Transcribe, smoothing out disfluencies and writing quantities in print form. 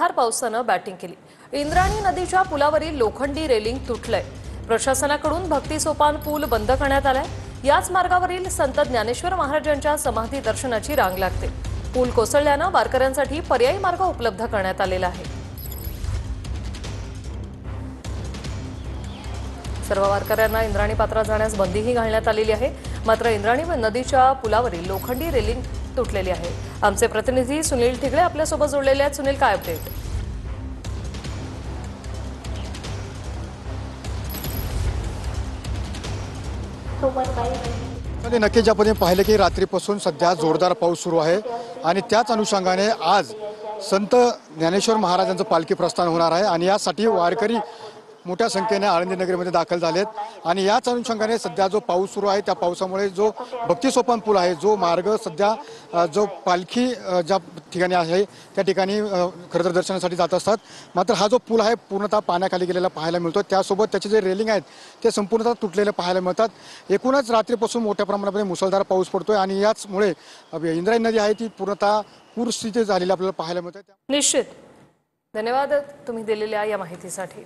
मुसळधार पावसानं बॅटिंग केली। इंद्रायणी नदीच्या पुलावरील लोखंडी रेलिंग तुटलंय। प्रशासनाकडून भक्ती सोपान पूल बंद करण्यात आलाय। याच मार्गावरील संत ज्ञानेश्वर महाराजांच्या समाधी दर्शनाची रांग लागते। पूल कोसळल्यानं वारकऱ्यांसाठी पर्यायी मार्ग उपलब्ध करण्यात आलेला आहे। सर्व वारकऱ्यांना इंद्रायणी पात्रात जाण्यास बंदीही घालण्यात आलेली आहे। मात्र इंद्रायणी नदीच्या पुलावरील लोखंडी रेलिंग तुटलेली आहे। आमचे प्रतिनिधी सुनील ठिगळे आपल्या सोबत जोडलेले आहेत। सुनील, काय अपडेट? नक्कीच आपण पाहिलं की रात्रीपासून सध्या जोरदार पाऊस सुरू आहे आणि त्याच अनुषंगाने आज संत ज्ञानेश्वर महाराजांचं पालखी प्रस्थान होणार आहे आणि यासाठी वारकरी मोठ्या संख्येने आळंदी नगरीमध्ये दाखल झालेत आणि याच अनुषंगाने सध्या जो पाऊस सुरू आहे त्या पावसामुळे जो भक्ती सोपान पूल आहे, जो मार्ग सध्या जो पालखी ज्या ठिकाणी आहे त्या ठिकाणी खरं तर दर्शनासाठी जात असतात, मात्र हा जो पूल आहे पूर्णतः पाण्याखाली गेलेला पाहायला मिळतो। त्यासोबत त्याचे जे रेलिंग आहेत ते संपूर्णतः तुटलेले पाहायला मिळतात। एकूणच रात्रीपासून मोठ्या प्रमाणामध्ये मुसळधार पाऊस पडतोय आणि याचमुळे इंद्रायणी नदी आहे ती पूर्णतः पूरस्थिती झालेली आपल्याला पाहायला मिळते। निश्चित, धन्यवाद तुम्ही दिलेल्या या माहितीसाठी।